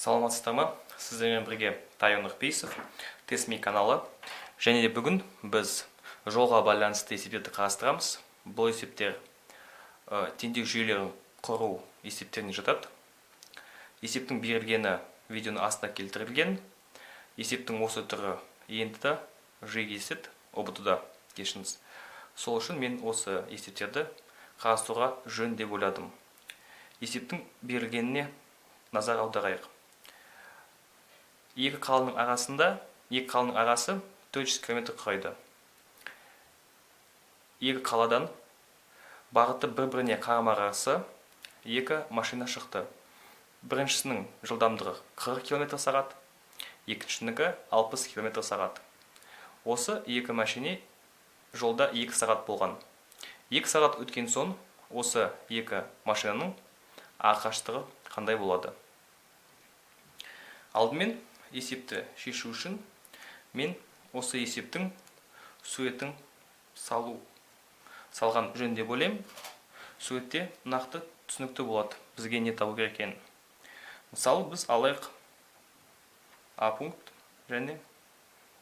Саламатсыздар ма? Сіздермен бірге Тайон Нұрпейісов, Тесми каналы. Және де бүгін біз жолға байланысты есептерді қарастырамыз. Бұл есептер теңдеу жүйелерін құру есептеріне жатады. Есептің берілгені видеоның астына келтірілген. Есептің осы түрі енді жиі кездеседі, ұбт-да кешіріңіз. Сол үшін мен осы есептерді қарастыруға жөн деп ойладым. Есептің берілгеніне назар аударайық. Екі қаланың арасы 400 км құрайды. Екі қаладан бағыты бір-біріне қарама-қарсы екі машина шықты. Біріншісінің жылдамдығы 40 км/сағат, екіншісінікі 60 км/сағат. Осы екі машина жолда 2 сағат болған. 2 сағат өткен соң осы екі машинаның қашықтығы қандай болады? Алдымен есепті шешу үшін мен осы есептің суретін салған жөн деп ойлаймын. Суретте нақты түсінікті болады, бізге не табу керек екенін. Мысалы, біз алайық А пункт және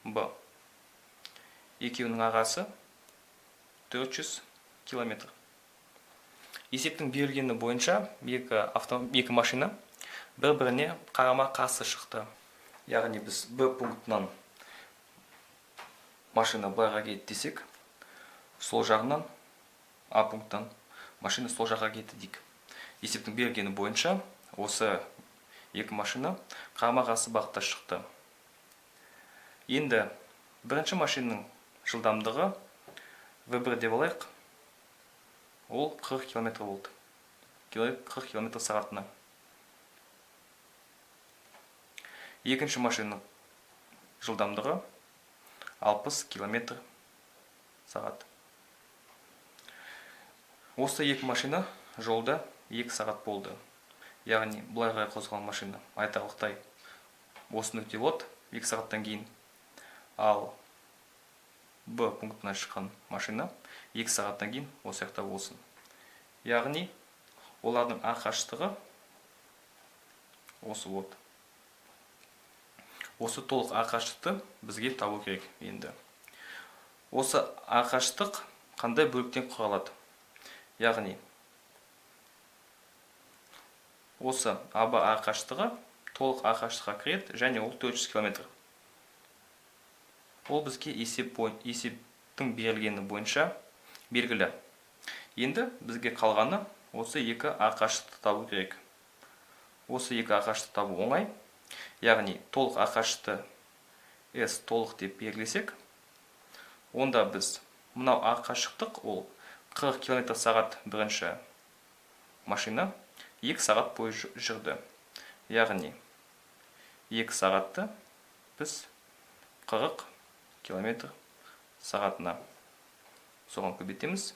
Б. Екеуінің арасы 400 км. Есептің берілгені бойынша екі машина бір-біріне қарама-қарсы шықты. Яғни біз Б пунктынан машина былайға кетті десек, сол жағынан А пункттан машина сол жаққа кетті дейік. Есептің берілгені бойынша осы екі машина қарама-қарсы бағытта шықты. Енді бірінші машинаның жылдамдығы V1 деп алайық. Ол 40 км болды. 40 км/сағатына. Екінші машинаның жылдамдығы 60 км/сағат. Осы екі машина жолда 2 сағат болды. Яғни былайға қозғалған машина айтарлықтай осы нүкте болады 2 сағаттан кейін. Ал Б пунктынан шыққан машина 2 сағаттан кейін осы жақта болсын. Яғни олардың қашықтығы осы болады. Осы толық қашықтықты бізге табу керек енді. Осы қашықтық қандай бөліктен құралады? Яғни осы АБ қашықтығы толық қашықтыққа кіреді және ол 400 км. Ол бізге есептің берілгені бойынша белгілі. Енді бізге қалғаны осы екі қашықтықты табу керек. Осы екі қашықтықты табу оңай. Яғни толық қашықтықты S толық деп белгілесек, онда біз мынау қашықтық ол 40 км/сағат бірінші машина 2 сағат бойы жүрді. Яғни 2 сағатты біз 40 км/сағатына соған көбейтеміз.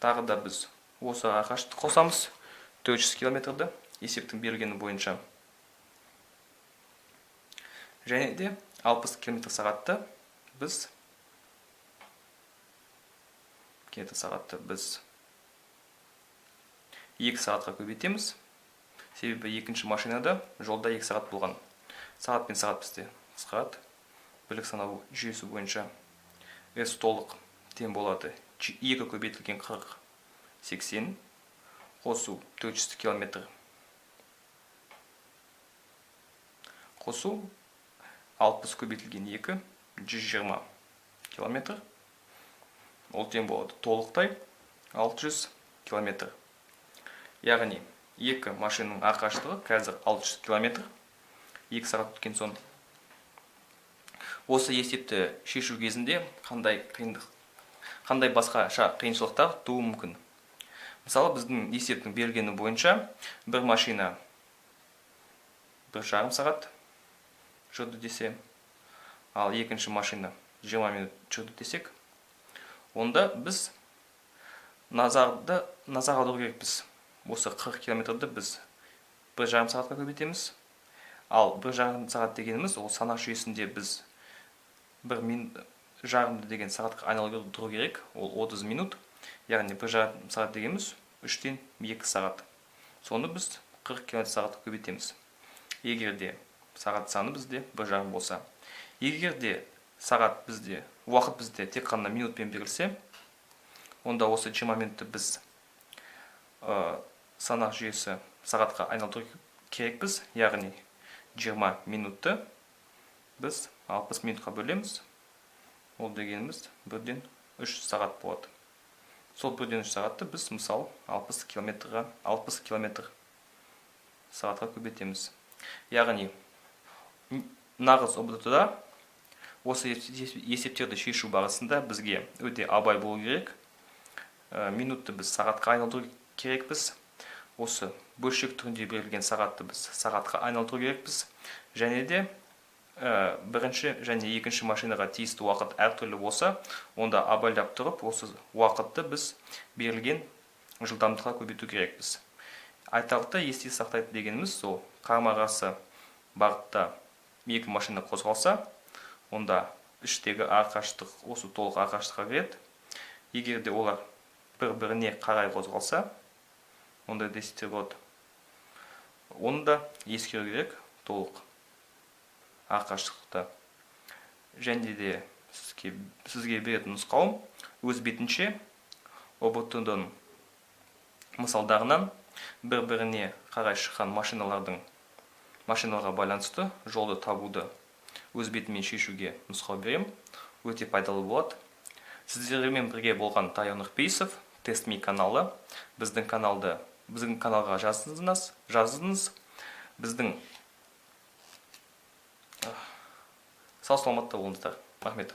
Тағы да біз осы қашықтықты қосамыз 400 км-ді есептің берілгені бойынша. Және де 60 км/сағатты біз 2 сағатқа көбейтеміз. Себебі екінші машинада жолда 2 сағат болған. Сағат пен сағат бізде қысқарады. Бірлік санау жүйесі бойынша S толық тең болады 2 көбейтілген 40 80 қосу 400 км. Қосу 60 көбейтілген 2 120 км. Ол тең болады толықтай 600 км. Яғни екі машинаның қашықтығы қазір 600 км. 2 сағат өткен соң. Осы есепті шешу кезінде қандай басқаша қиыншылықтар туы мүмкін? Мысалы, біздің есептің берілгені бойынша бір машина 1,5 сағат жүрді десе, ал екінші машина 20 минут жүрді десек, онда біз назар аудару керекпіз. Осы 40 км-ді біз 1,5 сағатқа көбейтеміз. Ал 1,5 сағат дегеніміз ол санақ жүйесінде біз 1,5 деген сағатқа айналып тұру керек. Ол 30 минут. Яғни 1,5 сағат дегеніміз 3-тен 2 сағат. Соны біз 40 км/сағатқа көбейтеміз. Егер де сағат саны бізде 1,5 болса. Егер де сағат бізде, уақыт бізде тек қана минутпен берілсе, онда осы 20 минутты біз санақ жүйесі сағатқа айналдыру керекпіз. Яғни 20 минутты біз 60 минутқа бөлеміз. Ол дегеніміз 1-ден 3 сағат болады. Сол 1-ден 3 сағатты біз мысалы 60 км сағатқа көбейтеміз. Яғни нағыз ОБД-да осы есептерді шешу барысында бізге өте абай болу керек. Минутты біз сағатқа айналдыру керекпіз. Осы бөлшек түрінде берілген сағатты біз сағатқа айналдыру керекпіз. Және де бірінші және екінші машинаға тиісті уақыт әртүрлі болса, онда абайлап тұрып, осы уақытты біз берілген жылдамдыққа көбейту керекпіз. Айтарлықта есте сақтайды дегеніміз сол қарама-қарсы бағытта екі машина қозғалса, онда іштегі арақашықтық осы толық арақашықтыққа кіреді. Егер де олар бір-біріне қарай қозғалса, онда десте болады. Оны да ескеру керек толық арақашықтықта. Және де сізге беретін нұсқауым өз бетінше ОБД-ның мысалдарынан бір-біріне қарай шыққан машиналарға байланысты жолды табуды өз бетімен шешуге нұсқау берем. Өте пайдалы болады. Сіздермен бірге болған Тайо Нұрпейісов, Test.me каналы. Біздің каналға жаздыңыз. Біздің сау саламатта болыңыздар. Рахмет.